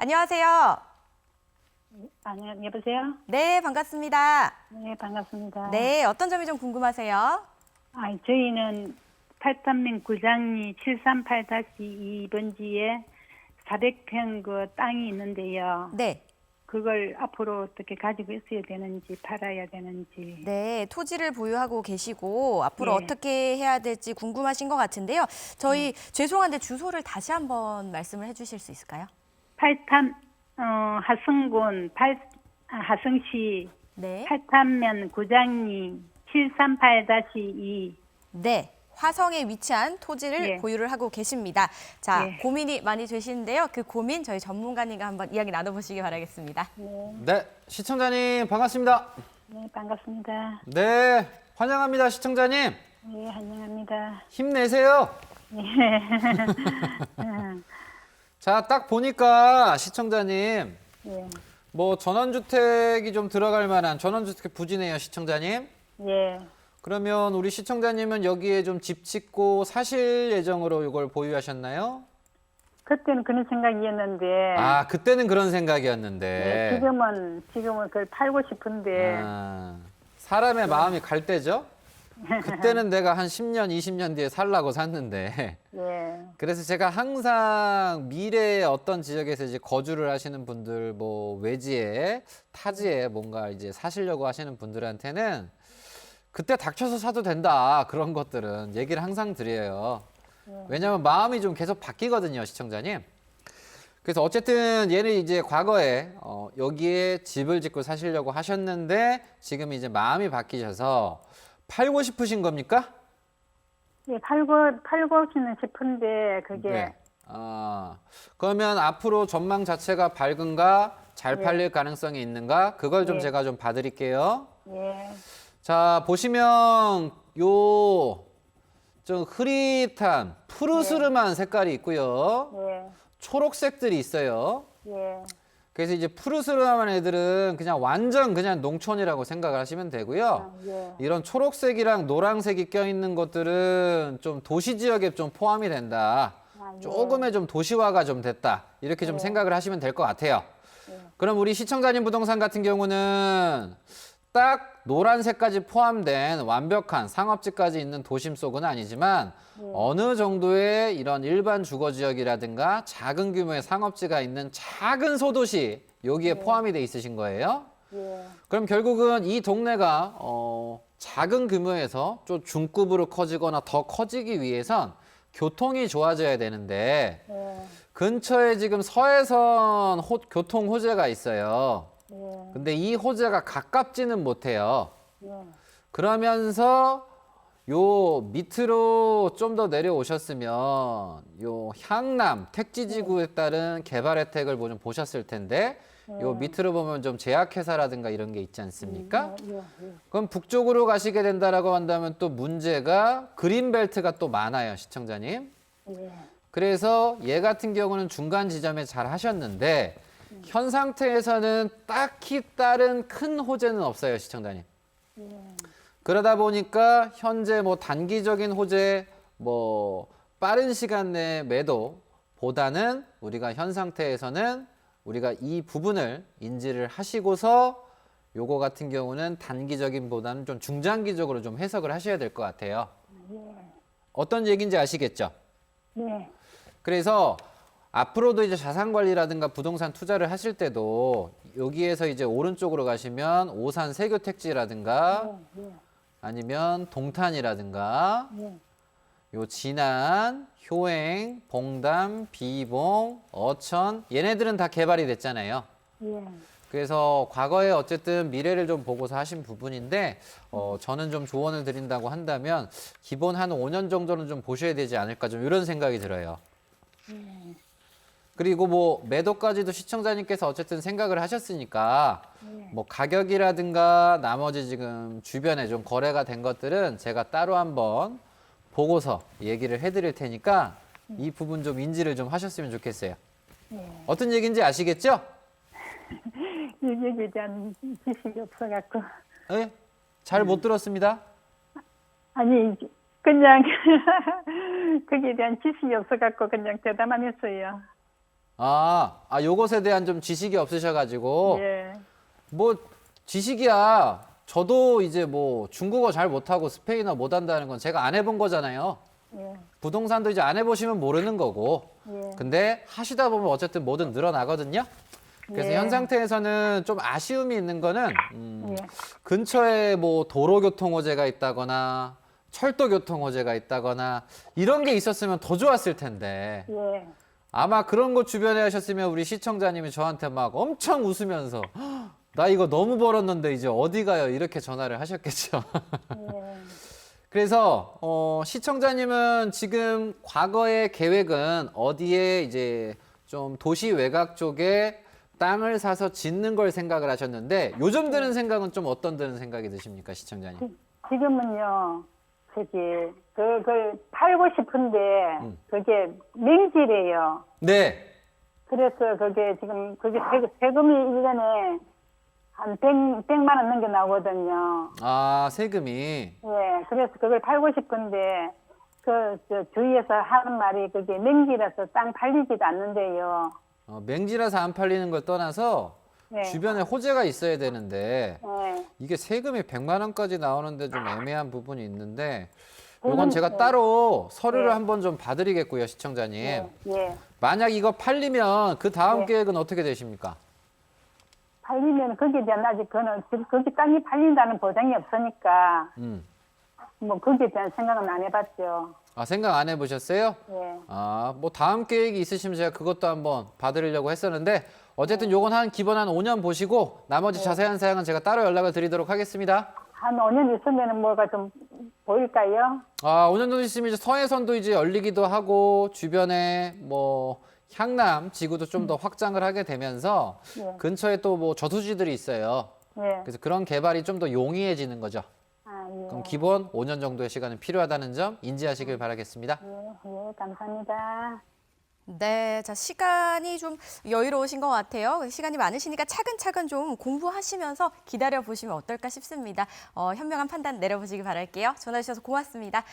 안녕하세요. 여보세요? 네, 반갑습니다. 네, 반갑습니다. 네, 어떤 점이 좀 궁금하세요? 저희는 팔단면 구장리 738-2번지에 400평 그 땅이 있는데요. 네. 그걸 앞으로 어떻게 가지고 있어야 되는지, 팔아야 되는지. 네, 토지를 보유하고 계시고 앞으로 예. 어떻게 해야 될지 궁금하신 것 같은데요. 저희 죄송한데 주소를 다시 한번 말씀을 해주실 수 있을까요? 하성군, 하성시 네. 팔단면 구장리 738-2. 네. 화성에 위치한 토지를 예. 보유를 하고 계십니다. 자, 예. 고민이 많이 되시는데요. 그 고민 저희 전문가님과 한번 이야기 나눠보시기 바라겠습니다. 네, 시청자님 반갑습니다. 네, 반갑습니다. 네, 환영합니다, 시청자님. 네, 환영합니다. 힘내세요. 네. 자, 딱 보니까 시청자님, 예. 뭐 전원주택이 좀 들어갈 만한 전원주택 부지네요, 시청자님. 예. 그러면 우리 시청자님은 여기에 좀 집 짓고 사실 예정으로 이걸 보유하셨나요? 그때는 그런 생각이었는데, 아, 그때는 그런 예, 생각이었는데. 지금은 그걸 팔고 싶은데, 아, 사람의 마음이 갈 때죠? 그때는 내가 한 10년, 20년 뒤에 살라고 샀는데. 예. 그래서 제가 항상 미래의 어떤 지역에서 이제 거주를 하시는 분들, 뭐 외지에, 타지에 뭔가 이제 사시려고 하시는 분들한테는 그때 닥쳐서 사도 된다. 그런 것들은 얘기를 항상 드려요. 왜냐하면 마음이 좀 계속 바뀌거든요, 시청자님. 그래서 어쨌든 얘는 이제 과거에 여기에 집을 짓고 사시려고 하셨는데 지금 이제 마음이 바뀌셔서 팔고 싶으신 겁니까? 예, 팔고 싶은데, 그게, 네. 그러면 앞으로 전망 자체가 밝은가, 잘 네. 팔릴 가능성이 있는가, 그걸 좀 네. 제가 좀 봐드릴게요. 예. 자, 보시면 요 좀 흐릿한 푸르스름한 색깔이 있고요. 예. 초록색들이 있어요. 예. 그래서 이제 푸르스름한 애들은 그냥 완전 그냥 농촌이라고 생각을 하시면 되고요. 예. 이런 초록색이랑 노란색이 껴있는 것들은 좀 도시 지역에 좀 포함이 된다. 예. 조금의 좀 도시화가 좀 됐다. 이렇게 좀 생각을 하시면 될 것 같아요. 그럼 우리 시청자님 부동산 같은 경우는 딱 노란색까지 포함된 완벽한 상업지까지 있는 도심 속은 아니지만 어느 정도의 이런 일반 주거지역이라든가 작은 규모의 상업지가 있는 작은 소도시 여기에 포함이 돼 있으신 거예요. 예. 그럼 결국은 이 동네가 작은 규모에서 좀 중급으로 커지거나 더 커지기 위해선 교통이 좋아져야 되는데 예. 근처에 지금 서해선 교통 호재가 있어요. 예. 근데 이 호재가 가깝지는 못해요. 예. 그러면서 요 밑으로 좀 더 내려오셨으면 요 향남 택지지구에 따른 개발 혜택을 좀 보셨을 텐데 요 밑으로 보면 좀 제약회사라든가 이런 게 있지 않습니까? 예. 그럼 북쪽으로 가시게 된다라고 한다면 또 문제가 그린벨트가 또 많아요, 시청자님. 예. 그래서 얘 같은 경우는 중간 지점에 잘 하셨는데 현 상태에서는 딱히 다른 큰 호재는 없어요, 시청자님. 그러다 보니까 현재 뭐 단기적인 호재, 뭐 빠른 시간 내 매도보다는 우리가 현 상태에서는 우리가 이 부분을 인지를 하시고서 요거 같은 경우는 단기적인 보다는 좀 중장기적으로 좀 해석을 하셔야 될 것 같아요. 어떤 얘기인지 아시겠죠? 예. 그래서 앞으로도 이제 자산 관리라든가 부동산 투자를 하실 때도 여기에서 이제 오른쪽으로 가시면 오산 세교 택지라든가 아니면 동탄이라든가 요 진안, 효행, 봉담, 비봉, 어천 얘네들은 다 개발이 됐잖아요. 예. 그래서 과거에 어쨌든 미래를 좀 보고서 하신 부분인데 저는 좀 조언을 드린다고 한다면 기본 한 5년 정도는 좀 보셔야 되지 않을까 좀 이런 생각이 들어요. 그리고 뭐 매도까지도 시청자님께서 어쨌든 생각을 하셨으니까 뭐 가격이라든가 나머지 지금 주변에 좀 거래가 된 것들은 제가 따로 한번 보고서 얘기를 해드릴 테니까 이 부분 좀 인지를 좀 하셨으면 좋겠어요. 어떤 얘기인지 아시겠죠? 여기에 대한 지식이 없어갖고. 네? 잘 못 들었습니다. 아니, 그냥, 거기에 대한 지식이 없어갖고 그냥 대답만 했어요. 요것에 대한 좀 지식이 없으셔가지고 예. 뭐 지식이야. 저도 이제 뭐 중국어 잘 못하고 스페인어 못한다는 건 제가 안 해본 거잖아요. 예. 부동산도 이제 안 해보시면 모르는 거고. 예. 근데 하시다 보면 어쨌든 뭐든 늘어나거든요. 그래서 예. 현 상태에서는 좀 아쉬움이 있는 거는 예. 근처에 뭐 도로교통호재가 있다거나 철도교통호재가 있다거나 이런 게 있었으면 더 좋았을 텐데 예. 아마 그런 거 주변에 하셨으면 우리 시청자님이 저한테 막 엄청 웃으면서 "헉, 나 이거 너무 벌었는데 이제 어디 가요?" 이렇게 전화를 하셨겠죠. 예. 그래서 시청자님은 지금 과거의 계획은 어디에 이제 좀 도시 외곽 쪽에 땅을 사서 짓는 걸 생각을 하셨는데 요즘 드는 생각은 좀 어떤 드는 생각이 드십니까, 시청자님? 지금은요, 팔고 싶은데, 그게 맹지래요. 네. 그래서 그게 세금이 1년에 한 100만 원 넘게 나오거든요. 세금이. 예, 그래서 그걸 팔고 싶은데, 주위에서 하는 말이 그게 맹지라서 땅 팔리지도 않는데요. 맹지라서 안 팔리는 걸 떠나서 네. 주변에 호재가 있어야 되는데 예, 이게 세금이 100만 원까지 나오는데 좀 애매한 부분이 있는데 요건 그건, 제가 네. 따로 서류를 네. 한번 좀 봐드리겠고요, 시청자님. 예. 만약 이거 팔리면 그 다음 네. 계획은 어떻게 되십니까? 팔리면 거기에 대한 아직 거기 땅이 팔린다는 보장이 없으니까, 음. 뭐 거기에 대한 생각은 안 해봤죠. 생각 안 해보셨어요? 예. 뭐 다음 계획이 있으시면 제가 그것도 한번 봐드리려고 했었는데 어쨌든 요건 기본 한 5년 보시고 나머지 자세한 사항은 제가 따로 연락을 드리도록 하겠습니다. 한 5년 있으면 뭐가 좀 보일까요? 5년 정도 있으면 이제 서해선도 이제 열리기도 하고 주변에 뭐 향남 지구도 좀 더 확장을 하게 되면서 예. 근처에 또 뭐 저수지들이 있어요. 예. 그래서 그런 개발이 좀 더 용이해지는 거죠. 예. 그럼 기본 5년 정도의 시간은 필요하다는 점 인지하시길 바라겠습니다. 예, 감사합니다. 네, 자, 시간이 좀 여유로우신 것 같아요. 시간이 많으시니까 차근차근 좀 공부하시면서 기다려 보시면 어떨까 싶습니다. 현명한 판단 내려보시기 바랄게요. 전화 주셔서 고맙습니다.